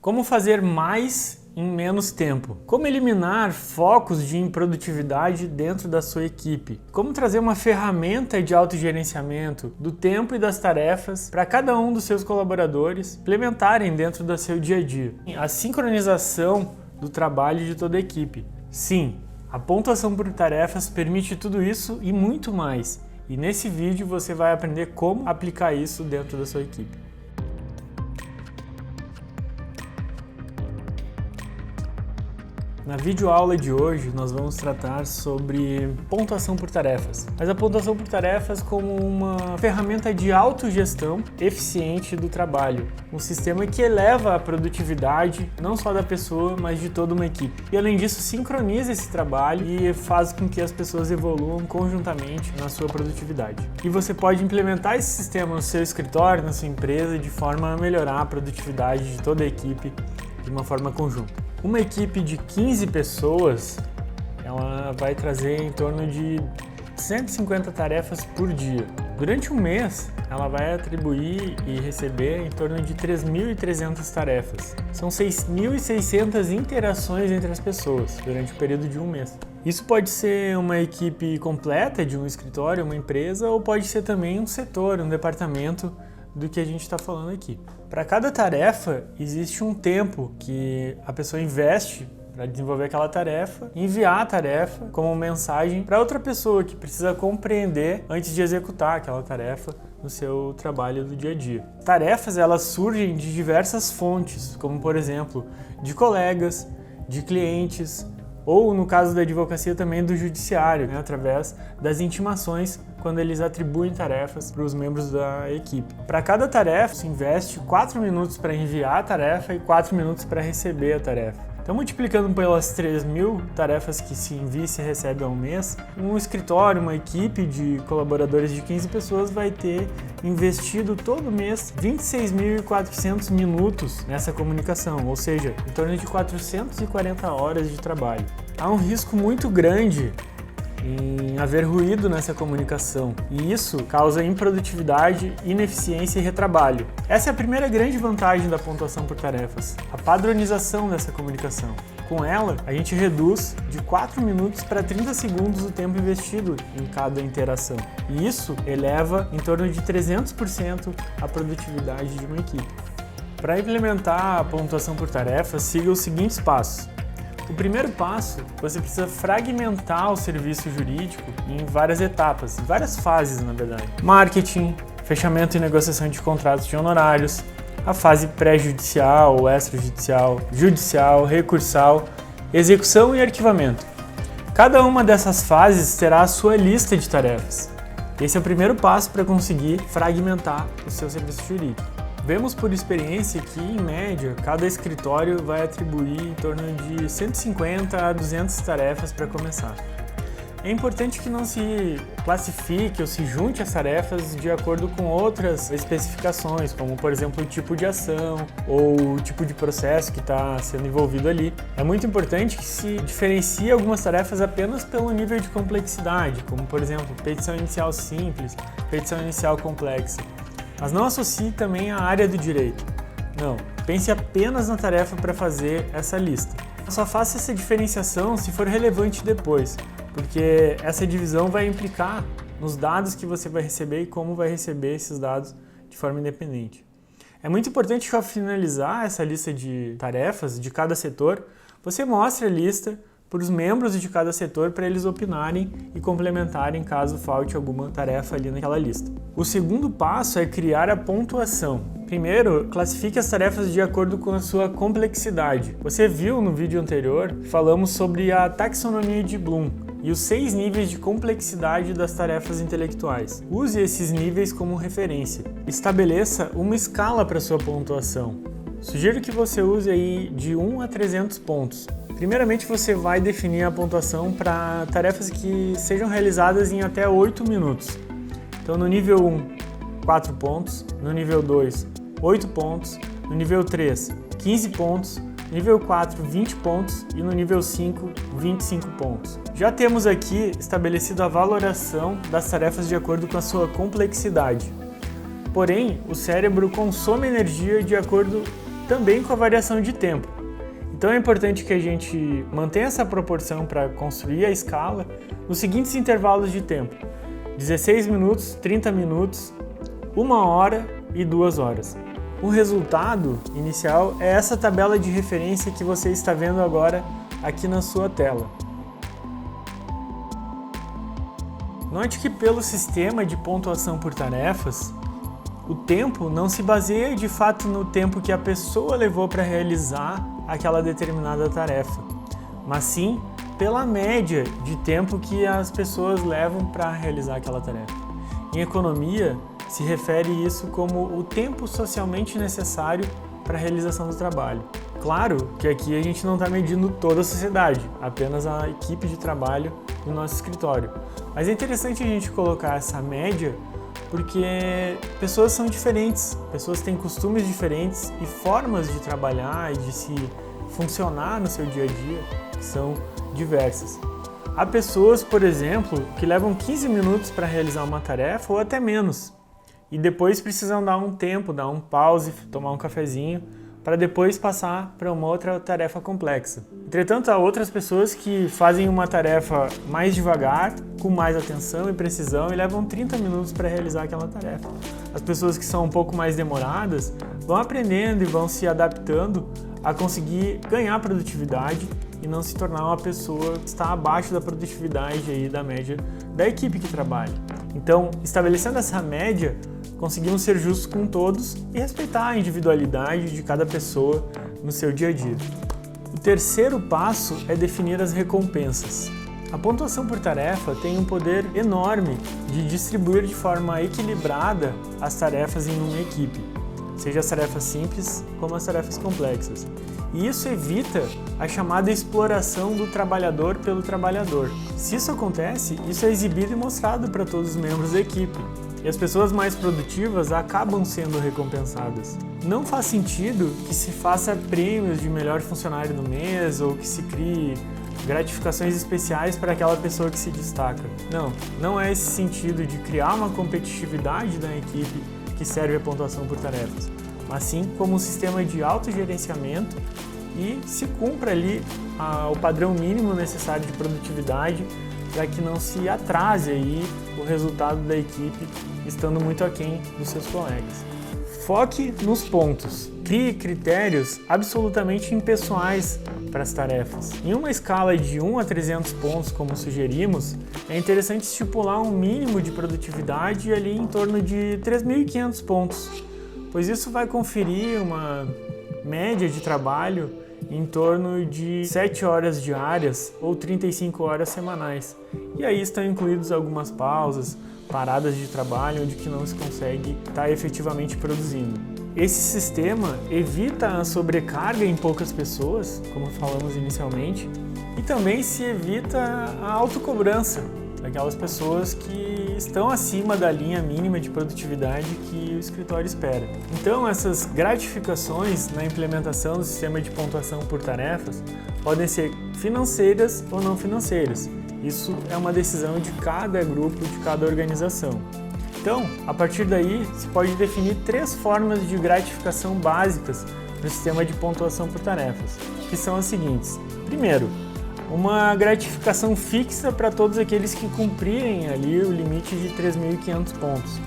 Como fazer mais em menos tempo? Como eliminar focos de improdutividade dentro da sua equipe? Como trazer uma ferramenta de autogerenciamento do tempo e das tarefas para cada um dos seus colaboradores implementarem dentro do seu dia a dia? A sincronização do trabalho de toda a equipe. Sim, a pontuação por tarefas permite tudo isso e muito mais. E nesse vídeo você vai aprender como aplicar isso dentro da sua equipe. Na videoaula de hoje nós vamos tratar sobre pontuação por tarefas, mas a pontuação por tarefas como uma ferramenta de autogestão eficiente do trabalho, um sistema que eleva a produtividade não só da pessoa, mas de toda uma equipe. E além disso, sincroniza esse trabalho e faz com que as pessoas evoluam conjuntamente na sua produtividade. E você pode implementar esse sistema no seu escritório, na sua empresa, de forma a melhorar a produtividade de toda a equipe de uma forma conjunta. Uma equipe de 15 pessoas, ela vai trazer em torno de 150 tarefas por dia. Durante um mês, ela vai atribuir e receber em torno de 3.300 tarefas. São 6.600 interações entre as pessoas durante o período de um mês. Isso pode ser uma equipe completa de um escritório, uma empresa, ou pode ser também um setor, um departamento do que a gente está falando aqui. Para cada tarefa, existe um tempo que a pessoa investe para desenvolver aquela tarefa, enviar a tarefa como mensagem para outra pessoa que precisa compreender antes de executar aquela tarefa no seu trabalho do dia a dia. Tarefas, elas surgem de diversas fontes, como por exemplo, de colegas, de clientes, ou no caso da advocacia também do judiciário, através das intimações, quando eles atribuem tarefas para os membros da equipe. Para cada tarefa, se investe 4 minutos para enviar a tarefa e 4 minutos para receber a tarefa. Então, multiplicando pelas 3.000 tarefas que se envia e se recebe ao mês, um escritório, uma equipe de colaboradores de 15 pessoas vai ter investido todo mês 26.400 minutos nessa comunicação, ou seja, em torno de 440 horas de trabalho. Há um risco muito grande em haver ruído nessa comunicação, e isso causa improdutividade, ineficiência e retrabalho. Essa é a primeira grande vantagem da pontuação por tarefas, a padronização dessa comunicação. Com ela, a gente reduz de 4 minutos para 30 segundos o tempo investido em cada interação, e isso eleva em torno de 300% a produtividade de uma equipe. Para implementar a pontuação por tarefas, siga os seguintes passos. O primeiro passo, você precisa fragmentar o serviço jurídico em várias etapas, várias fases na verdade. Marketing, fechamento e negociação de contratos de honorários, a fase pré-judicial ou extrajudicial, judicial, recursal, execução e arquivamento. Cada uma dessas fases terá a sua lista de tarefas. Esse é o primeiro passo para conseguir fragmentar o seu serviço jurídico. Vemos por experiência que, em média, cada escritório vai atribuir em torno de 150 a 200 tarefas para começar. É importante que não se classifique ou se junte as tarefas de acordo com outras especificações, como, por exemplo, o tipo de ação ou o tipo de processo que está sendo envolvido ali. É muito importante que se diferencie algumas tarefas apenas pelo nível de complexidade, como, por exemplo, petição inicial simples, petição inicial complexa. Mas não associe também a área do direito. Não, pense apenas na tarefa para fazer essa lista. Só faça essa diferenciação se for relevante depois, porque essa divisão vai implicar nos dados que você vai receber e como vai receber esses dados de forma independente. É muito importante que ao finalizar essa lista de tarefas de cada setor, você mostre a lista para os membros de cada setor para eles opinarem e complementarem caso falte alguma tarefa ali naquela lista. O segundo passo é criar a pontuação. Primeiro, classifique as tarefas de acordo com a sua complexidade. Você viu no vídeo anterior, falamos sobre a taxonomia de Bloom e os 6 níveis de complexidade das tarefas intelectuais. Use esses níveis como referência. Estabeleça uma escala para sua pontuação. Sugiro que você use aí de 1 a 300 pontos. Primeiramente, você vai definir a pontuação para tarefas que sejam realizadas em até 8 minutos. Então, no nível 1, 4 pontos, no nível 2, 8 pontos, no nível 3, 15 pontos, no nível 4, 20 pontos e no nível 5, 25 pontos. Já temos aqui estabelecido a valoração das tarefas de acordo com a sua complexidade. Porém, o cérebro consome energia de acordo também com a variação de tempo. Então é importante que a gente mantenha essa proporção para construir a escala nos seguintes intervalos de tempo: 16 minutos, 30 minutos, 1 hora e 2 horas. O resultado inicial é essa tabela de referência que você está vendo agora aqui na sua tela. Note que pelo sistema de pontuação por tarefas, o tempo não se baseia de fato no tempo que a pessoa levou para realizar aquela determinada tarefa, mas sim pela média de tempo que as pessoas levam para realizar aquela tarefa. Em economia, se refere isso como o tempo socialmente necessário para a realização do trabalho. Claro que aqui a gente não está medindo toda a sociedade, apenas a equipe de trabalho do nosso escritório. Mas é interessante a gente colocar essa média porque pessoas são diferentes, pessoas têm costumes diferentes e formas de trabalhar e de se funcionar no seu dia a dia que são diversas. Há pessoas, por exemplo, que levam 15 minutos para realizar uma tarefa ou até menos e depois precisam dar um tempo, dar um pause, tomar um cafezinho para depois passar para uma outra tarefa complexa. Entretanto, há outras pessoas que fazem uma tarefa mais devagar, com mais atenção e precisão e levam 30 minutos para realizar aquela tarefa. As pessoas que são um pouco mais demoradas vão aprendendo e vão se adaptando a conseguir ganhar produtividade e não se tornar uma pessoa que está abaixo da produtividade aí da média da equipe que trabalha. Então, estabelecendo essa média, conseguimos ser justos com todos e respeitar a individualidade de cada pessoa no seu dia a dia. O terceiro passo é definir as recompensas. A pontuação por tarefa tem um poder enorme de distribuir de forma equilibrada as tarefas em uma equipe, seja as tarefas simples como as tarefas complexas. E isso evita a chamada exploração do trabalhador pelo trabalhador. Se isso acontece, isso é exibido e mostrado para todos os membros da equipe. E as pessoas mais produtivas acabam sendo recompensadas. Não faz sentido que se faça prêmios de melhor funcionário do mês ou que se crie gratificações especiais para aquela pessoa que se destaca. Não é esse sentido de criar uma competitividade da equipe que serve a pontuação por tarefas, mas sim como um sistema de autogerenciamento e se cumpra ali o padrão mínimo necessário de produtividade para que não se atrase aí o resultado da equipe estando muito aquém dos seus colegas. Foque nos pontos. Crie critérios absolutamente impessoais para as tarefas. Em uma escala de 1 a 300 pontos, como sugerimos, é interessante estipular um mínimo de produtividade ali em torno de 3.500 pontos, pois isso vai conferir uma média de trabalho em torno de 7 horas diárias ou 35 horas semanais. E aí estão incluídos algumas pausas, paradas de trabalho onde que não se consegue estar efetivamente produzindo. Esse sistema evita a sobrecarga em poucas pessoas, como falamos inicialmente, e também se evita a autocobrança daquelas pessoas que estão acima da linha mínima de produtividade que o escritório espera. Então, essas gratificações na implementação do sistema de pontuação por tarefas podem ser financeiras ou não financeiras. Isso é uma decisão de cada grupo, de cada organização. Então, a partir daí, se pode definir 3 formas de gratificação básicas para o sistema de pontuação por tarefas, que são as seguintes. Primeiro, uma gratificação fixa para todos aqueles que cumprirem ali o limite de 3.500 pontos.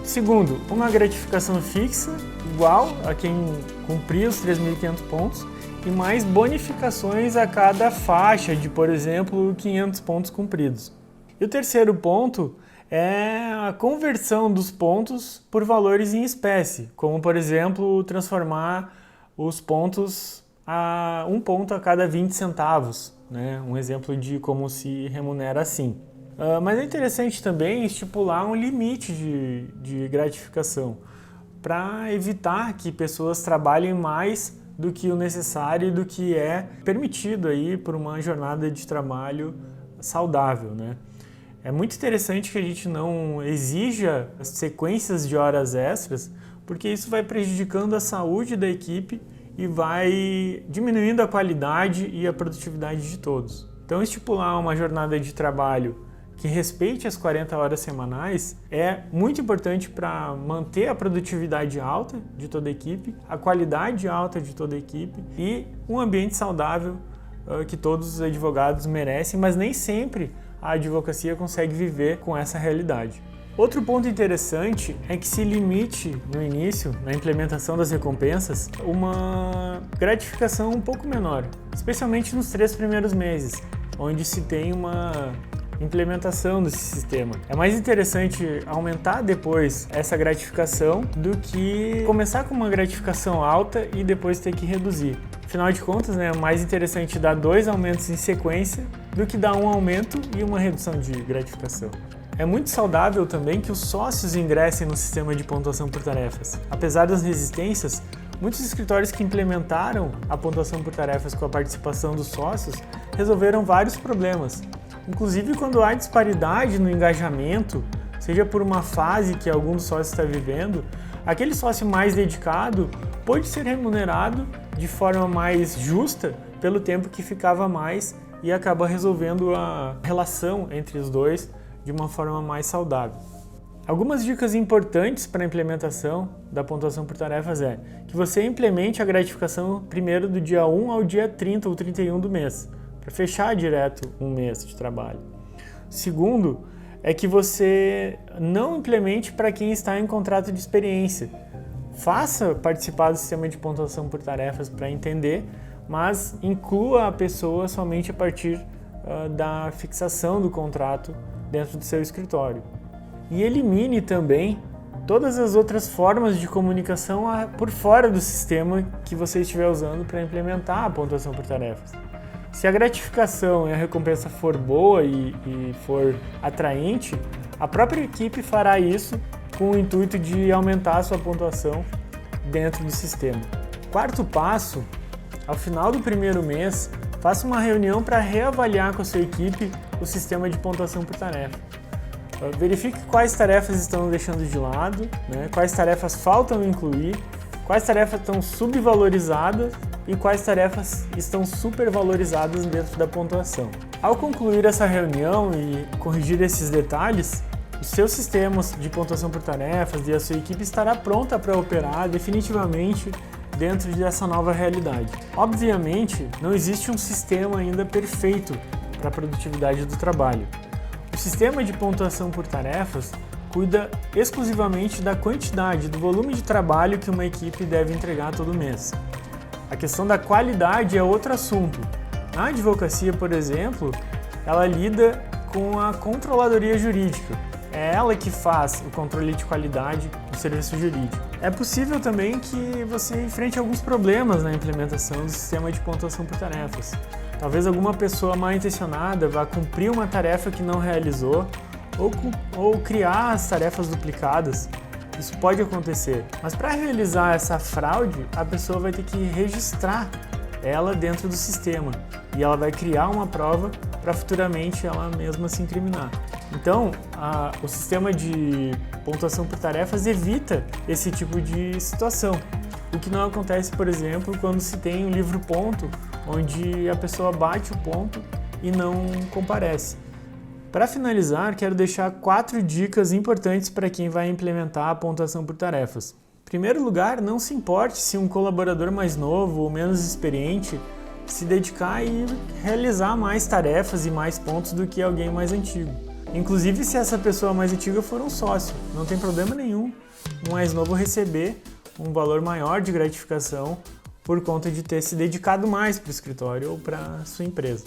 Segundo, uma gratificação fixa igual a quem cumprir os 3.500 pontos e mais bonificações a cada faixa de, por exemplo, 500 pontos cumpridos. E o terceiro ponto é a conversão dos pontos por valores em espécie, como, por exemplo, transformar os pontos a 1 ponto a cada 20 centavos, né? Um exemplo de como se remunera assim. Mas é interessante também estipular um limite de gratificação para evitar que pessoas trabalhem mais do que o necessário e do que é permitido aí por uma jornada de trabalho saudável, né? É muito interessante que a gente não exija sequências de horas extras, porque isso vai prejudicando a saúde da equipe e vai diminuindo a qualidade e a produtividade de todos. Então, estipular uma jornada de trabalho que respeite as 40 horas semanais é muito importante para manter a produtividade alta de toda a equipe, a qualidade alta de toda a equipe e um ambiente saudável que todos os advogados merecem, mas nem sempre a advocacia consegue viver com essa realidade. Outro ponto interessante é que se limite no início, na implementação das recompensas, uma gratificação um pouco menor, especialmente nos 3 primeiros meses, onde se tem uma implementação desse sistema. É mais interessante aumentar depois essa gratificação do que começar com uma gratificação alta e depois ter que reduzir. Afinal de contas, é mais interessante dar 2 aumentos em sequência do que dar um aumento e uma redução de gratificação. É muito saudável também que os sócios ingressem no sistema de pontuação por tarefas. Apesar das resistências, muitos escritórios que implementaram a pontuação por tarefas com a participação dos sócios resolveram vários problemas. Inclusive quando há disparidade no engajamento, seja por uma fase que algum dos sócios está vivendo, aquele sócio mais dedicado pode ser remunerado de forma mais justa pelo tempo que ficava mais e acaba resolvendo a relação entre os dois de uma forma mais saudável. Algumas dicas importantes para a implementação da pontuação por tarefas é que você implemente a gratificação primeiro do dia 1 ao dia 30 ou 31 do mês, para fechar direto um mês de trabalho. Segundo, é que você não implemente para quem está em contrato de experiência. Faça participar do sistema de pontuação por tarefas para entender, mas inclua a pessoa somente a partir da fixação do contrato dentro do seu escritório. E elimine também todas as outras formas de comunicação por fora do sistema que você estiver usando para implementar a pontuação por tarefas. Se a gratificação e a recompensa for boa e for atraente, a própria equipe fará isso com o intuito de aumentar a sua pontuação dentro do sistema. Quarto passo, ao final do primeiro mês, faça uma reunião para reavaliar com a sua equipe o sistema de pontuação por tarefa. Verifique quais tarefas estão deixando de lado, quais tarefas faltam incluir, quais tarefas estão subvalorizadas e quais tarefas estão supervalorizadas dentro da pontuação. Ao concluir essa reunião e corrigir esses detalhes, os seus sistemas de pontuação por tarefas e a sua equipe estará pronta para operar definitivamente dentro dessa nova realidade. Obviamente, não existe um sistema ainda perfeito para a produtividade do trabalho. O sistema de pontuação por tarefas cuida exclusivamente da quantidade, do volume de trabalho que uma equipe deve entregar todo mês. A questão da qualidade é outro assunto. Na advocacia, por exemplo, ela lida com a controladoria jurídica. É ela que faz o controle de qualidade do serviço jurídico. É possível também que você enfrente alguns problemas na implementação do sistema de pontuação por tarefas. Talvez alguma pessoa mal intencionada vá cumprir uma tarefa que não realizou ou criar as tarefas duplicadas. Isso pode acontecer, mas para realizar essa fraude, a pessoa vai ter que registrar ela dentro do sistema e ela vai criar uma prova para futuramente ela mesma se incriminar. Então, o sistema de pontuação por tarefas evita esse tipo de situação, o que não acontece, por exemplo, quando se tem um livro-ponto, onde a pessoa bate o ponto e não comparece. Para finalizar, quero deixar 4 dicas importantes para quem vai implementar a pontuação por tarefas. Em primeiro lugar, não se importe se um colaborador mais novo ou menos experiente se dedicar e realizar mais tarefas e mais pontos do que alguém mais antigo. Inclusive, se essa pessoa mais antiga for um sócio, não tem problema nenhum um mais novo receber um valor maior de gratificação por conta de ter se dedicado mais para o escritório ou para a sua empresa.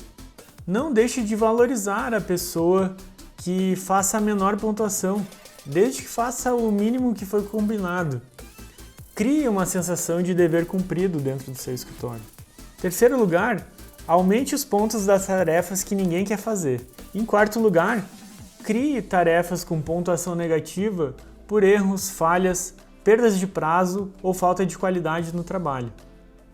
Não deixe de valorizar a pessoa que faça a menor pontuação, desde que faça o mínimo que foi combinado. Crie uma sensação de dever cumprido dentro do seu escritório. Terceiro lugar, aumente os pontos das tarefas que ninguém quer fazer. Em quarto lugar, crie tarefas com pontuação negativa por erros, falhas, perdas de prazo ou falta de qualidade no trabalho.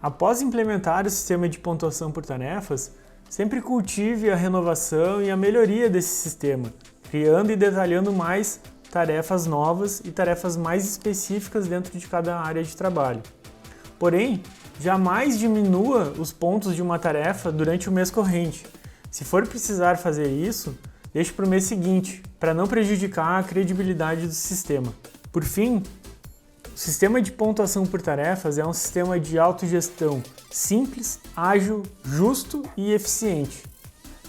Após implementar o sistema de pontuação por tarefas, sempre cultive a renovação e a melhoria desse sistema, criando e detalhando mais tarefas novas e tarefas mais específicas dentro de cada área de trabalho. Porém, jamais diminua os pontos de uma tarefa durante o mês corrente. Se for precisar fazer isso, Deixe para o mês seguinte, para não prejudicar a credibilidade do sistema. Por fim, o sistema de pontuação por tarefas é um sistema de autogestão simples, ágil, justo e eficiente.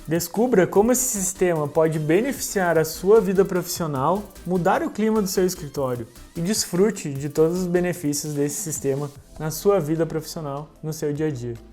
Descubra como esse sistema pode beneficiar a sua vida profissional, mudar o clima do seu escritório e desfrute de todos os benefícios desse sistema na sua vida profissional, no seu dia a dia.